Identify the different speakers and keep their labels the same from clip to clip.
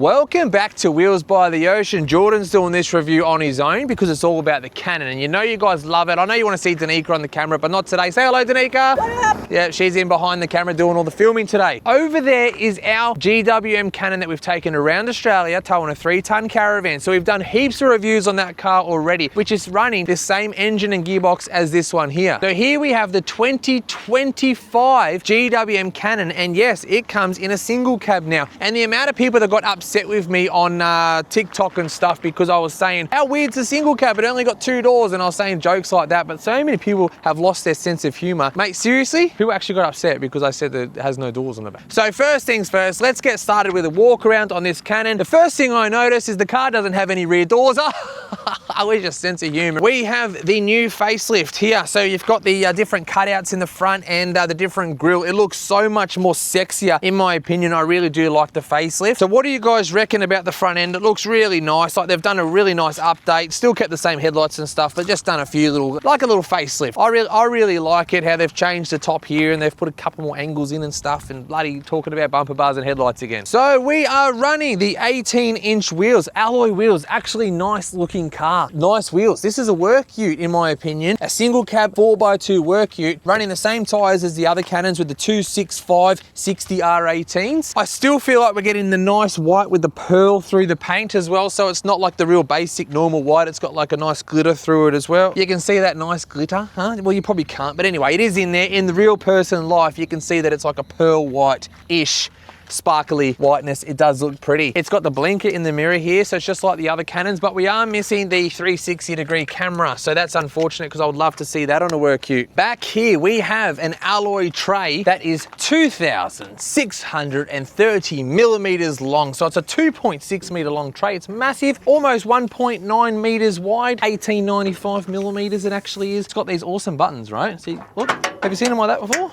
Speaker 1: Welcome back to Wheels by the Ocean. Jordan's doing this review on his own because it's all about the Cannon, and you know you guys love it. I know you want to see Danica on the camera, but not today. Say hello, Danica. What up? Yeah, she's in behind the camera doing all the filming today. Over there is our GWM Cannon that we've taken around Australia, towing a 3-ton caravan. So we've done heaps of reviews on that car already, which is running the same engine and gearbox as this one here. So here we have the 2025 GWM Cannon, and yes, it comes in a single cab now. And the amount of people that got upset with me on TikTok and stuff because I was saying, how weird's a single cab? It only got 2 doors, and I was saying jokes like that, but so many people have lost their sense of humor. Mate, seriously? Who actually got upset because I said that it has no doors on the back? So first things first, let's get started with a walk around on this Cannon. The first thing I noticed is the car doesn't have any rear doors. I wish a sense of humor. We have the new facelift here. So you've got the different cutouts in the front and the different grille. It looks so much more sexier, in my opinion. I really do like the facelift. So what do you guys reckon about the front end? It looks really nice. Like they've done a really nice update. Still kept the same headlights and stuff, but just done a few little, like a little facelift. I really like it, how they've changed the top here and they've put a couple more angles in and stuff, and bloody talking about bumper bars and headlights again. So we are running the 18-inch wheels, alloy wheels. Actually nice looking car. Nice wheels. This is a work ute, in my opinion. A single cab 4x2 work ute, running the same tires as the other Cannons with the 265 60 R18s. I still feel like we're getting the nice white with the pearl through the paint as well, so it's not like the real basic normal white. It's got like a nice glitter through it as well. You can see that nice glitter, huh? Well, you probably can't, but anyway, it is in there. In the real person life, you can see that it's like a pearl white-ish sparkly whiteness. It does look pretty. It's got the blinker in the mirror here, so it's just like the other Cannons, but we are missing the 360-degree camera, so that's unfortunate because I would love to see that on a work ute. Back here we have an alloy tray that is 2,630 millimeters long, so it's a 2.6 meter long tray. It's massive, almost 1.9 meters wide, 1895 millimeters it actually is. It's got these awesome buttons, right? See, look, have you seen them like that before?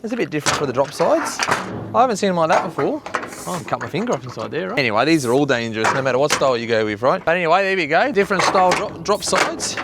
Speaker 1: It's a bit different for the drop sides. I haven't seen them like that before. Oh, I cut my finger off inside there, right? Anyway, these are all dangerous no matter what style you go with, right? But anyway, there we go. Different style drop sides.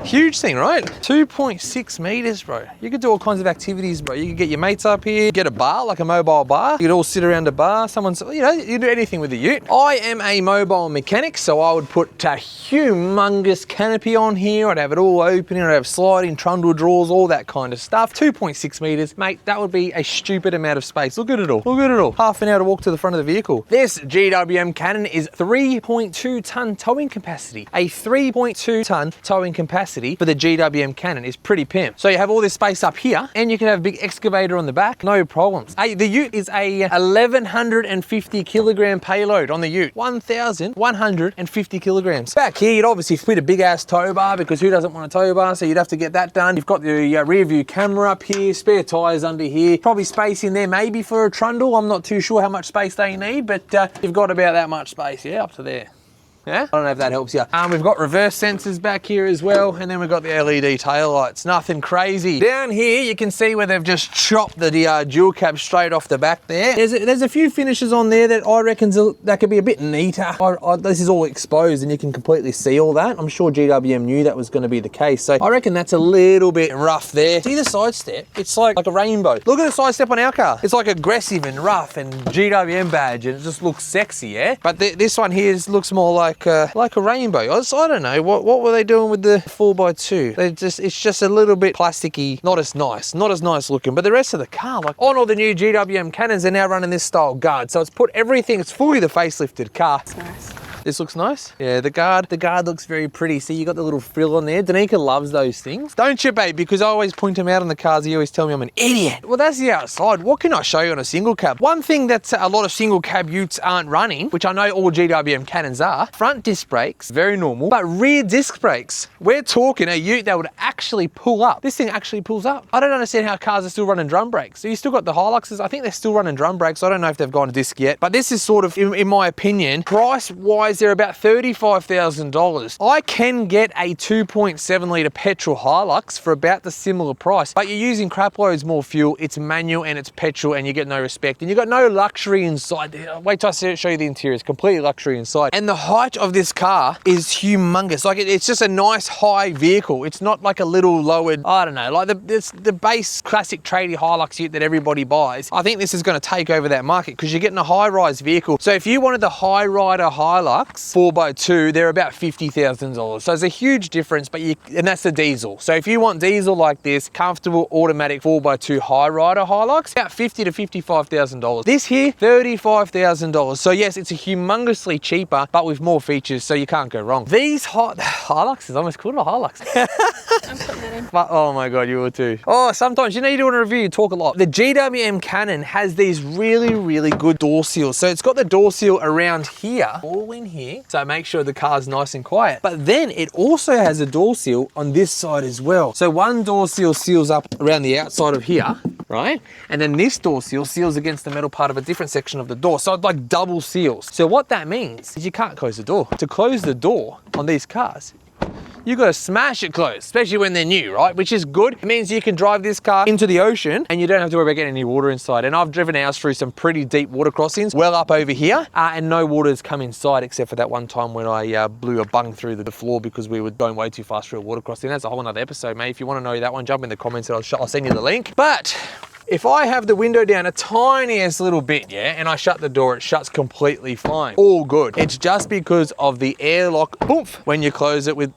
Speaker 1: Huge thing, right? 2.6 meters, bro. You could do all kinds of activities, bro. You could get your mates up here, get a bar, like a mobile bar. You could all sit around a bar. Someone's, you know, you can do anything with a ute. I am a mobile mechanic, so I would put a humongous canopy on here. I'd have it all open. I'd have sliding trundle drawers, all that kind of stuff. 2.6 meters, mate, that would be a stupid amount of space. Look at it all. Look at it all. Half an hour to walk to the front of the vehicle. This GWM Cannon is 3.2 ton towing capacity. A 3.2 ton towing capacity for the GWM Cannon is pretty pimp. So you have all this space up here, and you can have a big excavator on the back, no problems. The ute is a 1,150 kilogram payload on the ute. 1,150 kilograms. Back here, you'd obviously fit a big ass tow bar, because who doesn't want a tow bar? So you'd have to get that done. You've got the rear view camera up here, spare tires under here, probably space in there maybe for a trundle. I'm not too sure how much space they need, but you've got about that much space, yeah, up to there. Yeah, I don't know if that helps you. We've got reverse sensors back here as well, and then we've got the LED tail lights. Nothing crazy. Down here, you can see where they've just chopped the dual cab straight off the back there. There's a few finishes on there that I reckon that could be a bit neater. This is all exposed, and you can completely see all that. I'm sure GWM knew that was going to be the case, so I reckon that's a little bit rough there. See the side step? It's like a rainbow. Look at the side step on our car. It's like aggressive and rough and GWM badge, and it just looks sexy, yeah? But this one here looks more like a rainbow. I don't know, what were they doing with the 4x2? It's just a little bit plasticky, not as nice looking. But the rest of the car, like on all the new GWM Cannons, are now running this style guard. So it's put everything, it's fully the facelifted car. That's nice. This looks nice. Yeah, the guard looks very pretty. See, you got the little frill on there. Danica loves those things. Don't you, babe? Because I always point them out on the cars. You always tell me I'm an idiot. Well, that's the outside. What can I show you on a single cab? One thing that a lot of single cab utes aren't running, which I know all GWM Cannons are, front disc brakes, very normal, but rear disc brakes. We're talking a ute that would actually pull up. This thing actually pulls up. I don't understand how cars are still running drum brakes. So you still got the Hiluxes. I think they're still running drum brakes. I don't know if they've gone to disc yet, but this is sort of, in my opinion, price-wise, guys, they're about $35,000. I can get a 2.7 litre petrol Hilux for about the similar price, but you're using crap loads more fuel, it's manual and it's petrol and you get no respect and you got no luxury inside. Wait till I show you the interior, it's completely luxury inside. And the height of this car is humongous. Like it's just a nice high vehicle. It's not like a little lowered, I don't know, like the base classic tradie Hilux ute that everybody buys. I think this is going to take over that market because you're getting a high-rise vehicle. So if you wanted the high rider Hilux 4x2, they're about $50,000. So it's a huge difference, but and that's the diesel. So if you want diesel like this, comfortable automatic 4x2 high rider Hilux, about $50,000 to $55,000. This here, $35,000. So yes, it's a humongously cheaper, but with more features, so you can't go wrong. These Hiluxes, I almost called it a Hilux.
Speaker 2: I'm putting that in.
Speaker 1: But, oh my God, you will too. Oh, sometimes, you know, you're doing a review, you talk a lot. The GWM Cannon has these really, really good door seals. So it's got the door seal around here, all in here. So make sure the car's nice and quiet. But then it also has a door seal on this side as well. So one door seal seals up around the outside of here, right? And then this door seal seals against the metal part of a different section of the door. So it's like double seals. So what that means is you can't close the door. To close the door on these cars, you got to smash it closed, especially when they're new, right? Which is good. It means you can drive this car into the ocean and you don't have to worry about getting any water inside. And I've driven ours through some pretty deep water crossings, well up over here, and no water's come inside except for that one time when I blew a bung through the floor because we were going way too fast through a water crossing. That's a whole nother episode, mate. If you want to know that one, jump in the comments and I'll send you the link. But if I have the window down a tiniest little bit, yeah, and I shut the door, it shuts completely fine. All good. It's just because of the airlock, poof, when you close it with,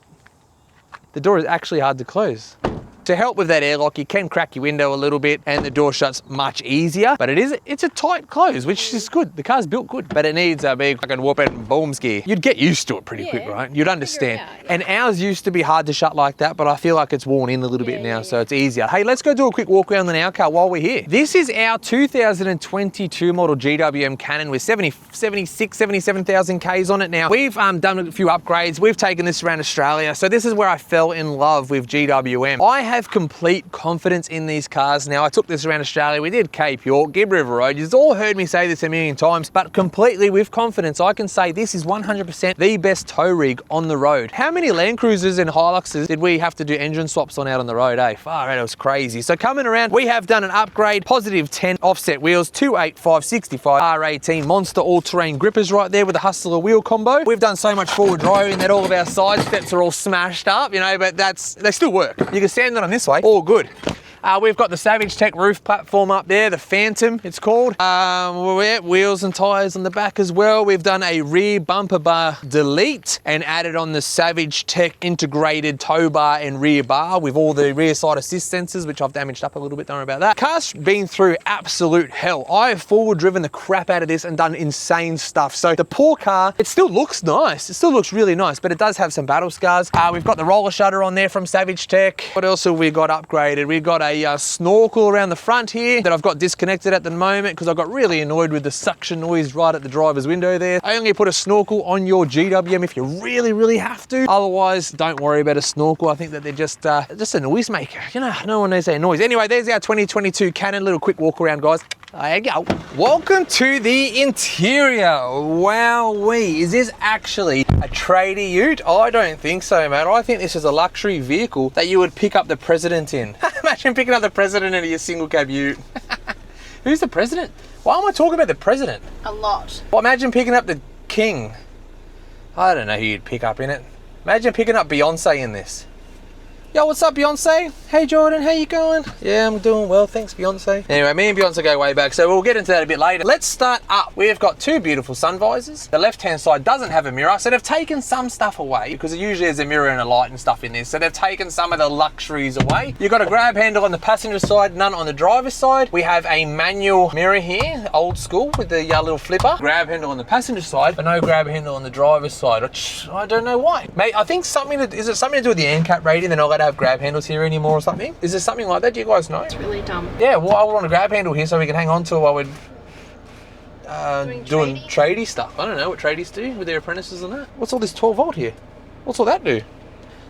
Speaker 1: the door is actually hard to close. To help with that airlock, you can crack your window a little bit and the door shuts much easier, but it's a tight close, which is good. The car's built good, but it needs a big fucking whoop and boom ski. You'd get used to it pretty quick, right? You'd understand. And ours used to be hard to shut like that, but I feel like it's worn in a little bit now, so it's easier. Hey, let's go do a quick walk around in our car while we're here. This is our 2022 model GWM Cannon with 77,000 Ks on it now. We've done a few upgrades. We've taken this around Australia. So this is where I fell in love with GWM. I have complete confidence in these cars now. I took this around Australia. We did Cape York, Gibb River Road. You've all heard me say this a million times, but completely with confidence, I can say this is 100% the best tow rig on the road. How many Land Cruisers and Hiluxes did we have to do engine swaps on out on the road, eh? Far out, it was crazy. So coming around, we have done an upgrade, positive 10 offset wheels, 285/65 R18 monster all-terrain grippers right there with the Hustler wheel combo. We've done so much forward driving that all of our side steps are all smashed up, you know, but they still work. You can stand it on this way, all good. We've got the Savage Tech roof platform up there, the Phantom it's called. Wheels and tyres on the back as well. We've done a rear bumper bar delete and added on the Savage Tech integrated tow bar and rear bar with all the rear side assist sensors, which I've damaged up a little bit, don't worry about that. Car's been through absolute hell. I have forward driven the crap out of this and done insane stuff. So the poor car, it still looks nice. It still looks really nice, but it does have some battle scars. We've got the roller shutter on there from Savage Tech. What else have we got upgraded? We've got a snorkel around the front here that I've got disconnected at the moment because I got really annoyed with the suction noise right at the driver's window there. I only put a snorkel on your GWM if you really, really have to. Otherwise, don't worry about a snorkel. I think that they're just a noise maker. You know, no one knows their noise. Anyway, there's our 2022 Cannon. Little quick walk around, guys. There you go. Welcome to the interior. Wowee. Is this actually a tradie ute? I don't think so, mate. I think this is a luxury vehicle that you would pick up the president in. Imagine picking up the president in your single cab ute. Who's the president? Why am I talking about the president?
Speaker 2: A lot.
Speaker 1: Well, imagine picking up the king. I don't know who you'd pick up in it. Imagine picking up Beyonce in this. Yo, what's up, Beyonce? Hey, Jordan, how you going? Yeah, I'm doing well, thanks, Beyonce. Anyway, me and Beyonce go way back, so we'll get into that a bit later. Let's start up. We've got two beautiful sun visors. The left-hand side doesn't have a mirror, so they've taken some stuff away because usually there's a mirror and a light and stuff in this, so they've taken some of the luxuries away. You've got a grab handle on the passenger side, none on the driver's side. We have a manual mirror here, old school, with the little flipper. Grab handle on the passenger side, but no grab handle on the driver's side, which I don't know why. Mate, I think is it something to do with the ANCAP rating? They're not allowed to have grab handles here anymore or something? Is there something like that? Do you guys know?
Speaker 2: It's really dumb.
Speaker 1: Yeah, well, I want a grab handle here so we can hang on to it while we're doing tradie stuff. I don't know what tradies do with their apprentices and that. What's all this 12 volt here? What's all that do?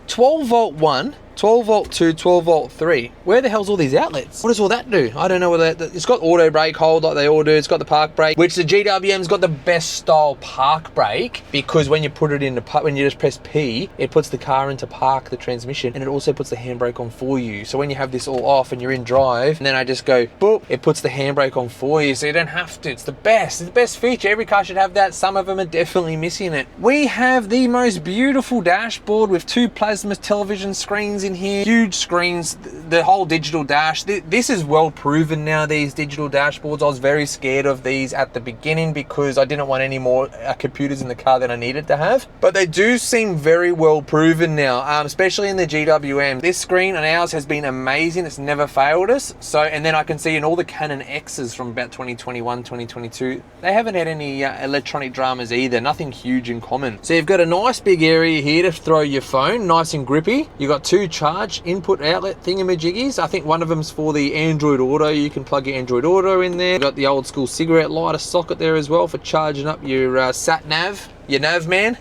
Speaker 1: 12 volt one 12 volt 2, 12 volt 3. Where the hell's all these outlets? What does all that do? I don't know whether it's got auto brake hold like they all do. It's got the park brake, which the GWM's got the best style park brake, because when you put it into when you just press P, it puts the car into park, the transmission, and it also puts the handbrake on for you. So when you have this all off and you're in drive, and then I just go boop, it puts the handbrake on for you, so you don't have to. It's the best. It's the best feature. Every car should have that. Some of them are definitely missing it. We have the most beautiful dashboard with 2 plasma television screens in here, huge screens, the whole digital dash. This is well proven now, these digital dashboards. I was very scared of these at the beginning because I didn't want any more computers in the car than I needed to have, but they do seem very well proven now, especially in the GWM. This screen on ours has been amazing. It's never failed us. So, and then I can see in all the Canon X's from about 2021, 2022, they haven't had any electronic dramas either, nothing huge in common. So you've got a nice big area here to throw your phone, nice and grippy. You've got 2 charge input outlet thingamajiggies. I think one of them's for the Android Auto. You can plug your Android Auto in there. You've got the old school cigarette lighter socket there as well for charging up your sat nav. Your nav man.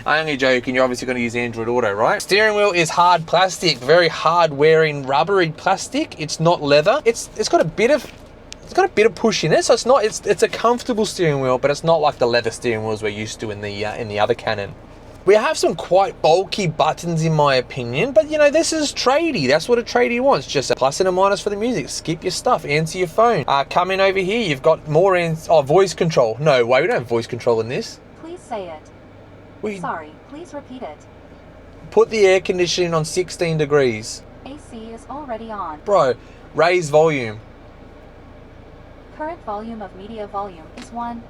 Speaker 1: I'm only joking, you're obviously going to use Android Auto, right? Steering wheel is hard plastic, very hard wearing rubbery plastic. It's not leather. It's got a bit of push in it, so it's a comfortable steering wheel, but it's not like the leather steering wheels we're used to in the other Canon. We have some quite bulky buttons in my opinion, but you know, this is tradie. That's what a tradie wants. Just a plus and a minus for the music. Skip your stuff, answer your phone. Come in over here, you've got more voice control. No way, we don't have voice control in this.
Speaker 3: Please say it. Sorry, please repeat it.
Speaker 1: Put the air conditioning on 16 degrees.
Speaker 3: AC is already on.
Speaker 1: Bro, raise volume.
Speaker 3: Current volume of media volume is 1.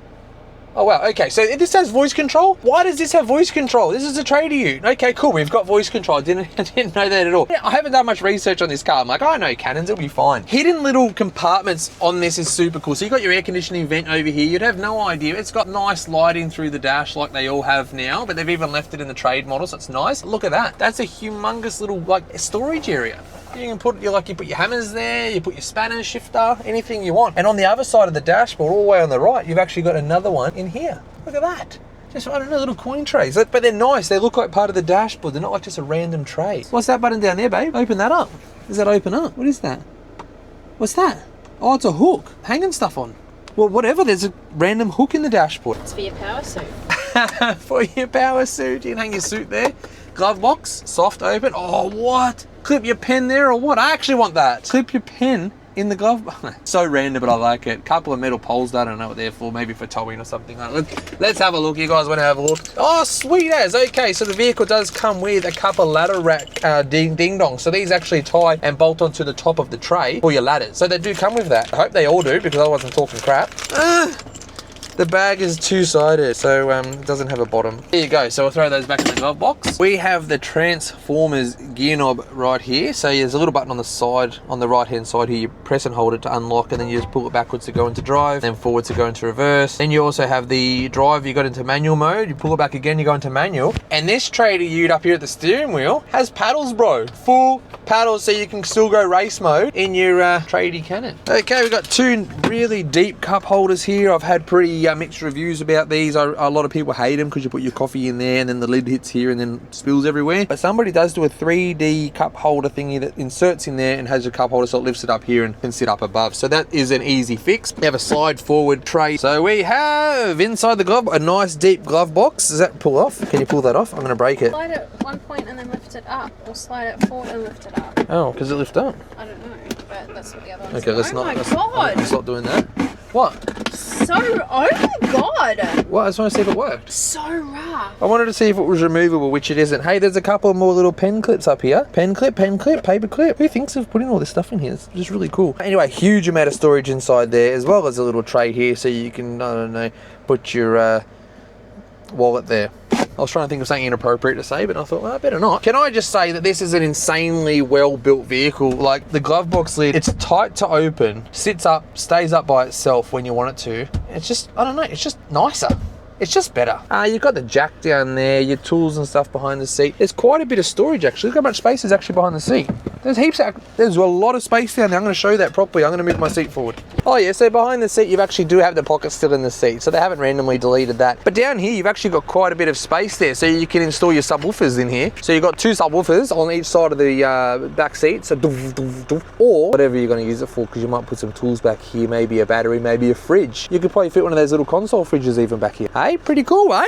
Speaker 1: Oh wow, okay, so this has voice control? Why does this have voice control? This is a tradie. Okay, cool, we've got voice control. I didn't know that at all. I haven't done much research on this car. I'm like, I know Canons, it'll be fine. Hidden little compartments on this is super cool. So you got your air conditioning vent over here. You'd have no idea. It's got nice lighting through the dash like they all have now, but they've even left it in the trade model, so it's nice. Look at that. That's a humongous little like storage area. You can put you put your hammers there, you put your spanner, shifter, anything you want. And on the other side of the dashboard, all the way on the right, you've actually got another one in here. Look at that. Just, I don't know, little coin trays. But they're nice. They look like part of the dashboard. They're not like just a random tray. What's that button down there, babe? Open that up. Does that open up? What is that? What's that? Oh, it's a hook. Hanging stuff on. Well, whatever. There's a random hook in the dashboard.
Speaker 2: It's for your power suit.
Speaker 1: For your power suit. You can hang your suit there. Glove box, soft open. Oh, what? Clip your pen there or what? I actually want that. Clip your pen in the glove box. So random, but I like it. Couple of metal poles, I don't know what they're for. Maybe for towing or something. Let's have a look. You guys want to have a look? Oh, sweet as. Okay, so the vehicle does come with a couple ladder rack ding dong. So these actually tie and bolt onto the top of the tray for your ladders. So they do come with that. I hope they all do, because otherwise I'm talking crap. The bag is 2-sided, so it doesn't have a bottom. There you go, so we'll throw those back in the glove box. We have the Transformers gear knob right here. So there's a little button on the side, on the right hand side here. You press and hold it to unlock, and then you just pull it backwards to go into drive, then forwards to go into reverse. Then you also have the drive, you got into manual mode. You pull it back again, you go into manual. And this tradie ute up here at the steering wheel has paddles, bro. Full paddles, so you can still go race mode in your tradie Canon. Okay, we've got 2 really deep cup holders here. I've had pretty mixed reviews about these. A lot of people hate them because you put your coffee in there and then the lid hits here and then spills everywhere. But somebody does do a 3D cup holder thingy that inserts in there and has a cup holder, so it lifts it up here and can sit up above. So that is an easy fix. We have a slide forward tray. So we have inside the glove a nice deep glove box. Does that pull off? Can you pull that off? I'm going to break it.
Speaker 2: Slide it one point and then lift it up, or slide it forward and lift it up.
Speaker 1: Oh, because it lift up?
Speaker 2: I don't know, but that's what the other one
Speaker 1: Okay, let's not.
Speaker 2: Oh my god!
Speaker 1: Let's not doing that. What?
Speaker 2: So, oh my god!
Speaker 1: What? I just want to see if it worked.
Speaker 2: So rough.
Speaker 1: I wanted to see if it was removable, which it isn't. Hey, there's a couple more little pen clips up here. Pen clip, paper clip. Who thinks of putting all this stuff in here? It's just really cool. Anyway, huge amount of storage inside there, as well as a little tray here, so you can, I don't know, put your wallet there. I was trying to think of something inappropriate to say, but I thought, well, I better not. Can I just say that this is an insanely well-built vehicle? Like, the glove box lid, it's tight to open, sits up, stays up by itself when you want it to. It's just, I don't know, it's just nicer. It's just better. You've got the jack down there, your tools and stuff behind the seat. There's quite a bit of storage, actually. Look how much space is actually behind the seat. There's a lot of space down there. I'm going to show you that properly. I'm going to move my seat forward. Oh yeah, so behind the seat you actually do have the pocket still in the seat, so they haven't randomly deleted that. But down here you've actually got quite a bit of space there, so you can install your subwoofers in here. So you've got 2 subwoofers on each side of the back seat, so or whatever you're going to use it for, because you might put some tools back here, maybe a battery, maybe a fridge. You could probably fit one of those little console fridges even back here. Hey, pretty cool, eh?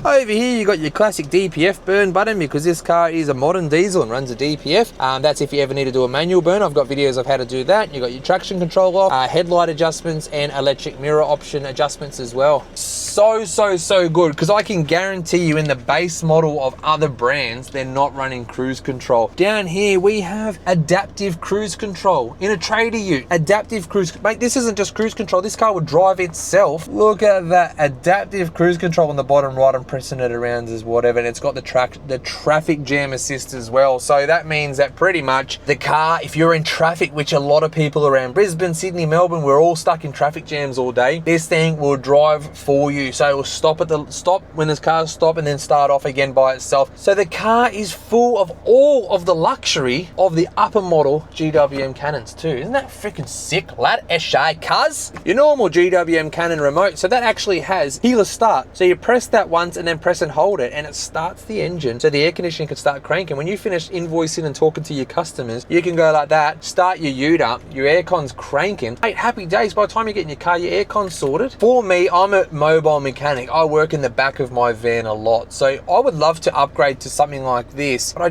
Speaker 1: Over here you got your classic DPF burn button, because this car is a modern diesel and runs a DPF. That's if you ever need to do a manual burn. I've got videos of how to do that. You got your traction control off, headlight adjustments, and electric mirror option adjustments as well. So good, because I can guarantee you in the base model of other brands, they're not running cruise control. Down here we have adaptive cruise control in a Trader Ute. Adaptive cruise, mate, this isn't just cruise control, this car would drive itself. Look at that, adaptive cruise control on the bottom right. I'm pressing it around as whatever, and it's got the traffic jam assist as well. So that means that pretty much the car, if you're in traffic, which a lot of people around Brisbane, Sydney, Melbourne, we're all stuck in traffic jams all day, this thing will drive for you. So it will stop when there's cars stop, and then start off again by itself. So the car is full of all of the luxury of the upper model GWM Cannons too. Isn't that freaking sick, lad? Eshay, cuz. Your normal GWM Cannon remote, so that actually has keyless start. So you press that once and then press and hold it, and it starts the engine, so the air conditioning can start cranking. When you finish invoicing and talking to your customers, you can go like that, start your ute up, your aircon's cranking. Mate, happy days. By the time you get in your car, your aircon's sorted. For me, I'm a mobile mechanic. I work in the back of my van a lot, so I would love to upgrade to something like this, but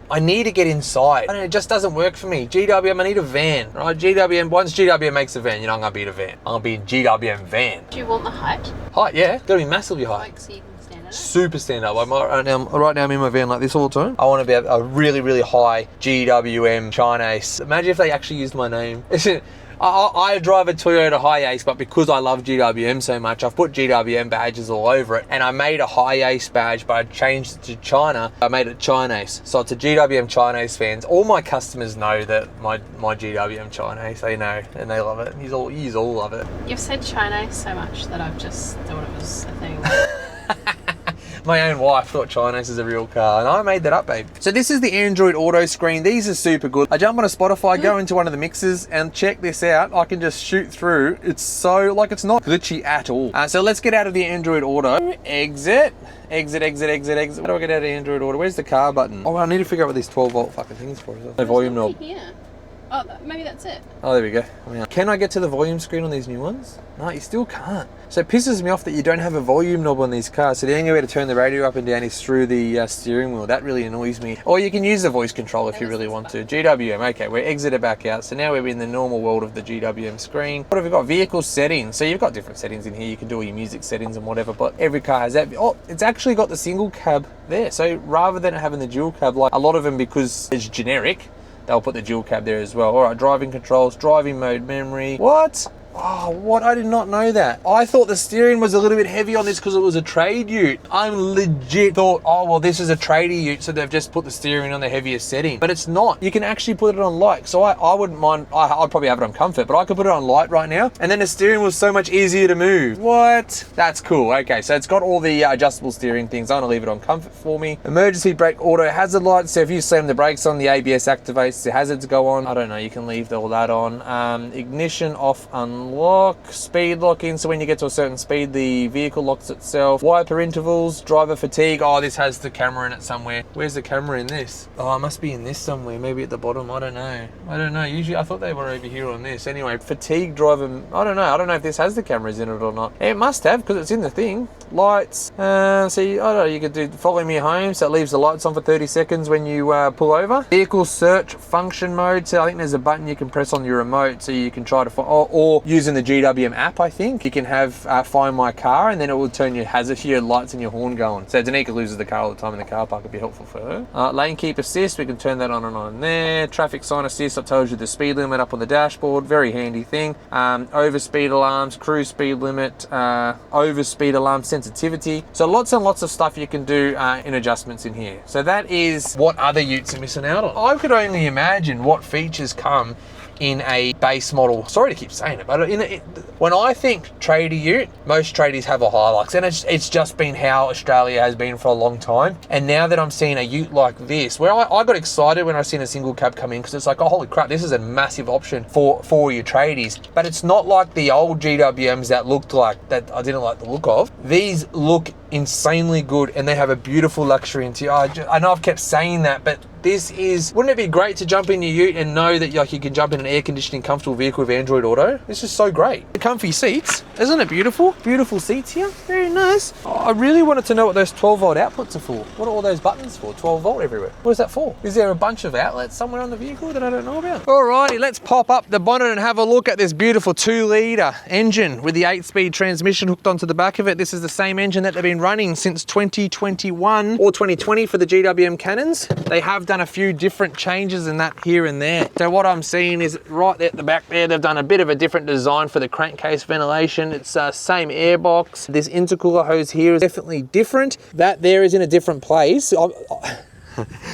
Speaker 1: I need to get inside. I don't know, it just doesn't work for me. GWM, I need a van, right? GWM, once GWM makes a van, you know I'm gonna be in a van. I'm gonna be in GWM van.
Speaker 2: Do you want the height?
Speaker 1: Height, yeah, gotta be massively high.
Speaker 2: Like so you can stand in it?
Speaker 1: Super stand up. Right now I'm in my van like this all the time. I want to be a really high GWM Chinese. Imagine if they actually used my name. I drive a Toyota Hi-Ace, but because I love GWM so much, I've put GWM badges all over it, and I made a Hi-Ace badge, but I changed it to China. I made it Chinese, so it's a GWM Chinese fans. All my customers know that my GWM Chinese, they know, and they love it. You all love it.
Speaker 2: You've said Chinese so much that I've just thought it was a thing.
Speaker 1: My own wife thought Chinese is a real car, and I made that up, babe. So this is the Android Auto screen. These are super good. I jump on a Spotify, go into one of the mixes, and check this out. I can just shoot through. It's so, like, it's not glitchy at all. So let's get out of the Android Auto. Exit. How do I get out of Android Auto? Where's the car button? Oh, I need to figure out what these 12-volt fucking things for. The volume knob.
Speaker 2: Yeah. Oh, maybe that's it.
Speaker 1: Oh, there we go. Can I get to the volume screen on these new ones? No, you still can't. So it pisses me off that you don't have a volume knob on these cars. So the only way to turn the radio up and down is through the steering wheel. That really annoys me. Or you can use the voice control if you really want to. GWM, okay, we're exited back out. So now we're in the normal world of the GWM screen. What have we got? Vehicle settings. So you've got different settings in here. You can do all your music settings and whatever, but every car has that. Oh, it's actually got the single cab there. So rather than having the dual cab, like a lot of them, because it's generic, they'll put the dual cab there as well. All right, driving controls, driving mode memory. What? Oh, what? I did not know that. I thought the steering was a little bit heavy on this because it was a trade ute. I legit thought, oh, well, this is a tradie ute, so they've just put the steering on the heaviest setting. But it's not. You can actually put it on light. So I wouldn't mind. I'd probably have it on comfort, but I could put it on light right now. And then the steering was so much easier to move. What? That's cool. Okay, so it's got all the adjustable steering things. I'm gonna leave it on comfort for me. Emergency brake auto hazard lights. So if you slam the brakes on, the ABS activates, the hazards go on. I don't know, you can leave all that on. Ignition off, unlock, speed locking. So when you get to a certain speed, the vehicle locks itself. Wiper intervals, driver fatigue. Oh, this has the camera in it somewhere. Where's the camera in this? Oh, it must be in this somewhere. Maybe at the bottom. I don't know. Usually I thought they were over here on this. Anyway, fatigue, driver. I don't know if this has the cameras in it or not. It must have, because it's in the thing. Lights. See, I don't know. You could do follow me home. So it leaves the lights on for 30 seconds when you pull over. Vehicle search function mode. So I think there's a button you can press on your remote, so you can try to find, or using the GWM app, I think you can have find my car, and then it will turn your hazard, your lights and your horn going. So Danica loses the car all the time in the car park. Would be helpful for her. Lane keep assist, we can turn that on and on there. Traffic sign assist, that tells you the speed limit up on the dashboard. Very handy thing. Overspeed alarms, cruise speed limit, overspeed alarm sensitivity. So lots and lots of stuff you can do in adjustments in here. So that is what other utes are missing out on. I could only imagine what features come in a base model. Sorry to keep saying it, but when I think tradie ute, most tradies have a Hilux, and it's just been how Australia has been for a long time. And now that I'm seeing a ute like this, where I got excited when I seen a single cab come in, because it's like, oh, holy crap, this is a massive option for your tradies. But it's not like the old GWMs that looked like, that I didn't like the look of. These look insanely good, and they have a beautiful luxury interior. I know I've kept saying that, but this is, wouldn't it be great to jump in your ute and know that like you can jump in an air conditioning comfortable vehicle with Android Auto? This is so great. The comfy seats, isn't it beautiful? Beautiful seats here, very nice. I really wanted to know what those 12 volt outputs are for. What are all those buttons for? 12 volt everywhere. What is that for? Is there a bunch of outlets somewhere on the vehicle that I don't know about? Alrighty, let's pop up the bonnet and have a look at this beautiful 2-litre engine with the 8-speed transmission hooked onto the back of it. This is the same engine that they've been running since 2021 or 2020 for the GWM Cannons. They have done a few different changes in that here and there. So what I'm seeing is right there at the back there, they've done a bit of a different design for the crankcase ventilation. It's same airbox. This intercooler hose here is definitely different. That there is in a different place.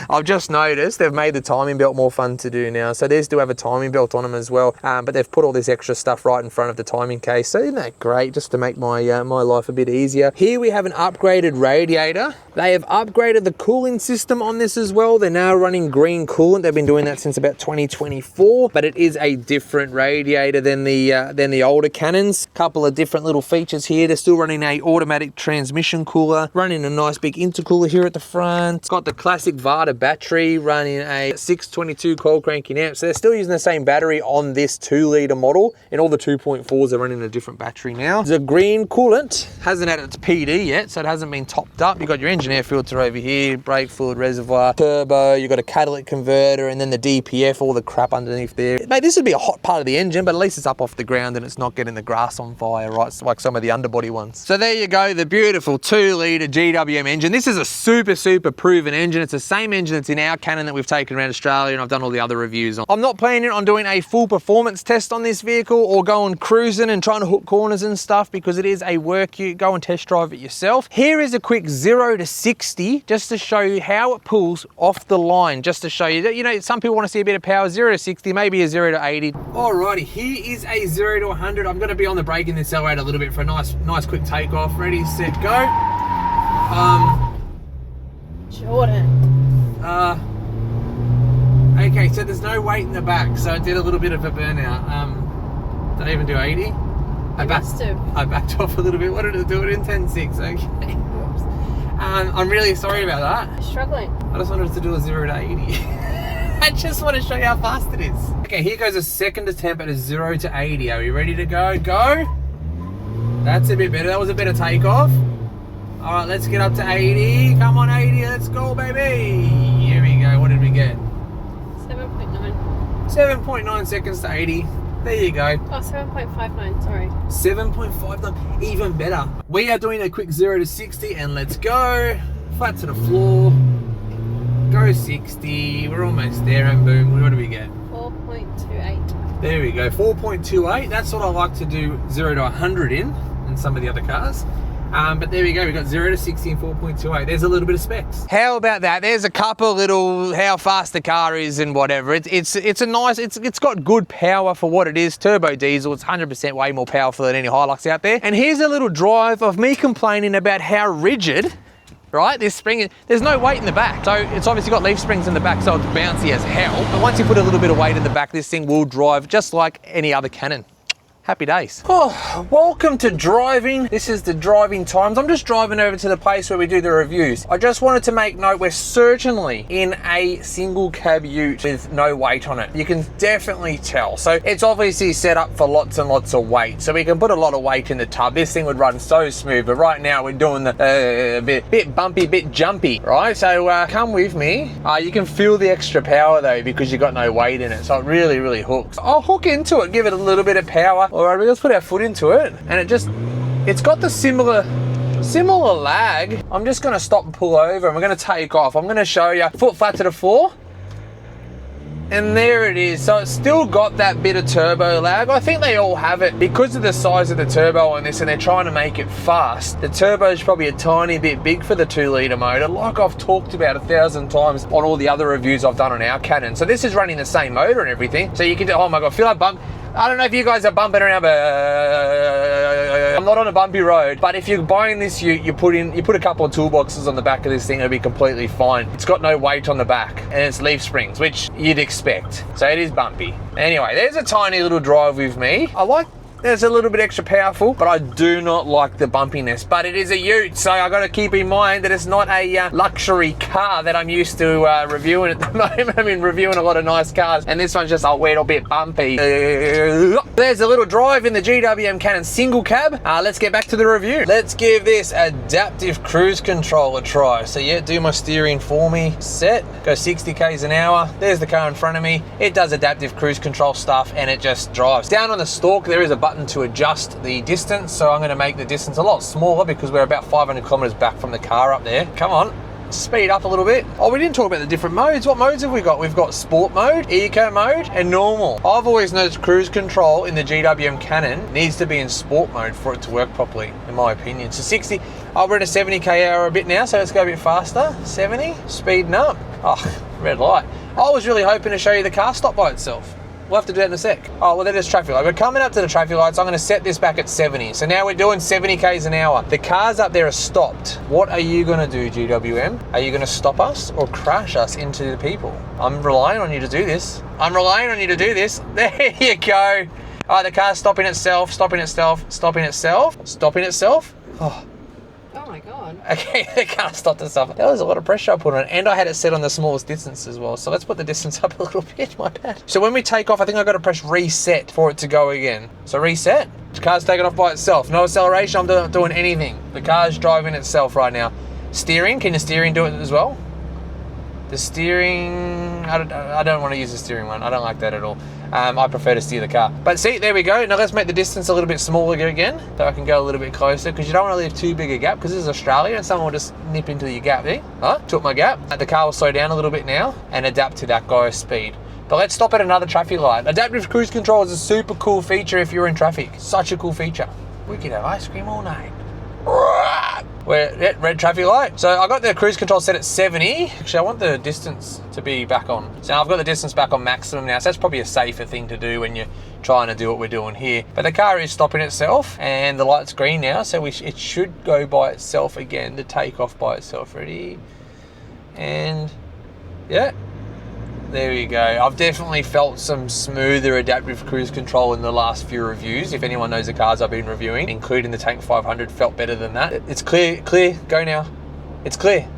Speaker 1: I've just noticed they've made the timing belt more fun to do now. So these do have a timing belt on them as well, but they've put all this extra stuff right in front of the timing case. So isn't that great, just to make my my life a bit easier. Here we have an upgraded radiator. They have upgraded the cooling system on this as well. They're now running green coolant. They've been doing that since about 2024, but it is a different radiator than the older Cannons. Couple of different little features here. They're still running a automatic transmission cooler, running a nice big intercooler here at the front. It's got the classic Varta battery, running a 622 cold cranking amp. So they're still using the same battery on this 2-litre model, and all the 2.4s are running a different battery now. The green coolant hasn't had its PD yet, so it hasn't been topped up. You've got your engine air filter over here, brake fluid reservoir, turbo, you've got a catalytic converter, and then the DPF, all the crap underneath there. Mate, this would be a hot part of the engine, but at least it's up off the ground and it's not getting the grass on fire, right? It's like some of the underbody ones. So there you go, the beautiful 2-litre GWM engine. This is a super, super proven engine. It's the same engine that's in our Cannon that we've taken around Australia, and I've done all the other reviews on. I'm not planning on doing a full performance test on this vehicle or going cruising and trying to hook corners and stuff, because it is a work ute. Go and test drive it yourself. Here is a quick 0 to 60 just to show you how it pulls off the line, just to show you that, you know, some people want to see a bit of power. 0 to 60, maybe a 0 to 80. Alrighty, here is a 0 to 100. I'm going to be on the brake and the accelerator a little bit for a nice quick takeoff. Ready, set, go.
Speaker 2: Jordan.
Speaker 1: Okay, so there's no weight in the back, so I did a little bit of a burnout. Did I even do 80? I backed off a little bit. What did it do it in? 10.6, okay. I'm really sorry about that.
Speaker 2: I'm struggling.
Speaker 1: I just wanted to do a 0 to 80. I just want to show you how fast it is. Okay, here goes a second attempt at a 0 to 80. Are we ready to go? Go! That's a bit better. That was a better takeoff. All right, let's get up to 80. Come on, 80. Let's go, baby. Here we go. What did we get?
Speaker 2: 7.9.
Speaker 1: 7.9 seconds to 80. There you go.
Speaker 2: Oh, 7.59, sorry.
Speaker 1: 7.59, even better. We are doing a quick 0 to 60, and let's go. Flat to the floor. Go 60. We're almost there, and boom. What do we get?
Speaker 2: 4.28.
Speaker 1: There we go, 4.28. That's what I like to do 0 to 100 in some of the other cars. But there we go, we've got 0 to 60 and 4.28. There's a little bit of specs. How about that? There's a couple little how fast the car is and whatever. It's got good power for what it is. Turbo diesel, it's 100% way more powerful than any Hilux out there. And here's a little drive of me complaining about how rigid, right, this spring, there's no weight in the back. So it's obviously got leaf springs in the back, so it's bouncy as hell. But once you put a little bit of weight in the back, this thing will drive just like any other Cannon. Happy days. Oh, welcome to driving. This is the driving times. I'm just driving over to the place where we do the reviews. I just wanted to make note, we're certainly in a single cab ute with no weight on it. You can definitely tell. So it's obviously set up for lots and lots of weight. So we can put a lot of weight in the tub. This thing would run so smooth, but right now we're doing the bit bumpy, bit jumpy, right? So come with me. You can feel the extra power though, because you've got no weight in it. So it really, really hooks. I'll hook into it, give it a little bit of power. All right, let's put our foot into it, and it's got the similar lag. I'm just going to stop and pull over, and we're going to take off. I'm going to show you foot flat to the floor. And there it is. So it's still got that bit of turbo lag. I think they all have it because of the size of the turbo on this, and they're trying to make it fast. The turbo is probably a tiny bit big for the 2-litre motor, like I've talked about 1,000 times on all the other reviews I've done on our Cannon. So this is running the same motor and everything. So you can do, oh my God, feel like bump. I don't know if you guys are bumping around, but I'm not on a bumpy road. But if you're buying this, you put a couple of toolboxes on the back of this thing, it'll be completely fine. It's got no weight on the back, and it's leaf springs, which you'd expect. So it is bumpy. Anyway, there's a tiny little drive with me. I like. It's a little bit extra powerful, but I do not like the bumpiness. But it is a ute, so I got to keep in mind that it's not a luxury car that I'm used to reviewing at the moment. I mean, reviewing a lot of nice cars, and this one's just a little bit bumpy. There's a little drive in the GWM Cannon single cab. Let's get back to the review. Let's give this adaptive cruise control a try. So yeah, do my steering for me. Set, go 60 k's an hour. There's the car in front of me. It does adaptive cruise control stuff, and it just drives. Down on the stalk, there is a button to adjust the distance, so I'm going to make the distance a lot smaller because we're about 500 kilometers back from the car up there. Come on, speed up a little bit. Oh, we didn't talk about the different modes. What modes have we got? We've got sport mode, eco mode, and normal. I've always noticed cruise control in the GWM Cannon needs to be in sport mode for it to work properly, in my opinion. So 60, we're at a 70 k/hour a bit now, so let's go a bit faster. 70, speeding up. Oh, red light. I was really hoping to show you the car stop by itself. We'll have to do that in a sec. Oh, well, there's traffic light. We're coming up to the traffic lights. I'm going to set this back at 70. So now we're doing 70 k's an hour. The cars up there are stopped. What are you going to do, GWM? Are you going to stop us or crash us into the people? I'm relying on you to do this. I'm relying on you to do this. There you go. All right, the car's stopping itself, stopping itself, stopping itself, stopping itself. Oh.
Speaker 2: Oh my God.
Speaker 1: Okay, the car stopped itself. That was a lot of pressure I put on it, and I had it set on the smallest distance as well. So let's put the distance up a little bit, my bad. So when we take off, I think I've got to press reset for it to go again. So reset, the car's taking off by itself. No acceleration, I'm not doing anything. The car's driving itself right now. Steering, can the steering do it as well? The steering, I don't want to use the steering one. I don't like that at all. I prefer to steer the car. But see, there we go. Now let's make the distance a little bit smaller again, so I can go a little bit closer, because you don't want to leave too big a gap, because this is Australia and someone will just nip into your gap there. Took my gap. The car will slow down a little bit now and adapt to that guy's speed. But let's stop at another traffic light. Adaptive cruise control is a super cool feature if you're in traffic. Such a cool feature. We could have ice cream all night. We're at red traffic light. So I got the cruise control set at 70. Actually, I want the distance to be back on. So now I've got the distance back on maximum now. So that's probably a safer thing to do when you're trying to do what we're doing here. But the car is stopping itself, and the light's green now. So it should go by itself again to take off by itself. Ready? And yeah. There we go. I've definitely felt some smoother adaptive cruise control in the last few reviews. If anyone knows the cars I've been reviewing, including the Tank 500, felt better than that. It's clear, go now. It's clear.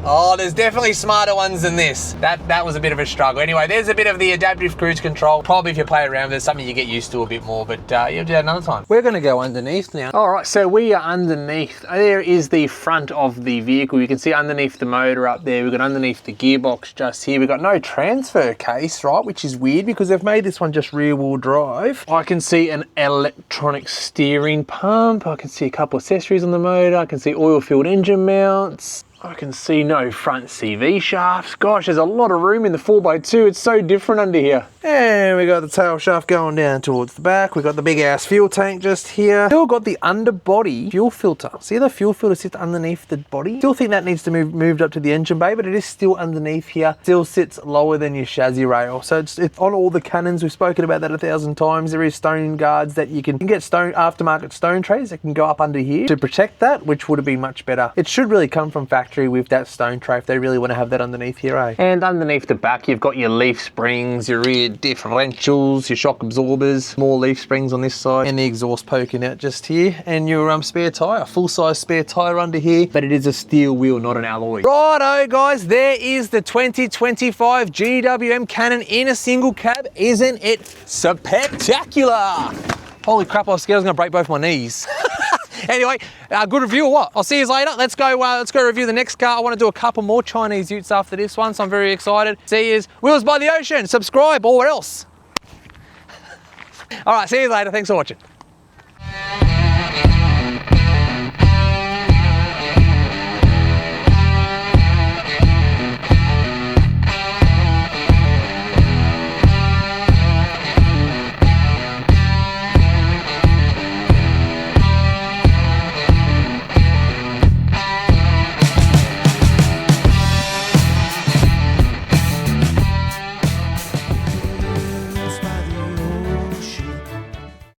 Speaker 1: Oh, there's definitely smarter ones than this. That was a bit of a struggle. Anyway, there's a bit of the adaptive cruise control. Probably if you play around with it, something you get used to a bit more, but you'll do that another time. We're gonna go underneath now. All right, so we are underneath. There is the front of the vehicle. You can see underneath the motor up there. We've got underneath the gearbox just here. We've got no transfer case, right? Which is weird because they've made this one just rear wheel drive. I can see an electronic steering pump. I can see a couple accessories on the motor. I can see oil-filled engine mounts. I can see no front CV shafts. Gosh, there's a lot of room in the 4x2. It's so different under here. And we got the tail shaft going down towards the back. We got the big ass fuel tank just here. Still got the underbody fuel filter. See the fuel filter sits underneath the body? Still think that needs to moved up to the engine bay, but it is still underneath here. Still sits lower than your chassis rail. So it's on all the Cannons. We've spoken about that 1,000 times. There is stone guards that you can get aftermarket stone trays that can go up under here to protect that, which would have been much better. It should really come from factory with that stone tray if they really want to have that underneath here, eh? And underneath the back, you've got your leaf springs, your rear differentials, your shock absorbers, more leaf springs on this side, and the exhaust poking out just here, and your spare tyre, full-size spare tyre under here, but it is a steel wheel, not an alloy. Righto, guys, there is the 2025 GWM Cannon in a single cab. Isn't it spectacular? Holy crap, I was scared I was going to break both my knees. Anyway, good review or what? I'll see you later. Let's go review the next car. I want to do a couple more Chinese utes after this one, so I'm very excited. See you. Wheels by the Ocean. Subscribe or else. All right, see you later. Thanks for watching.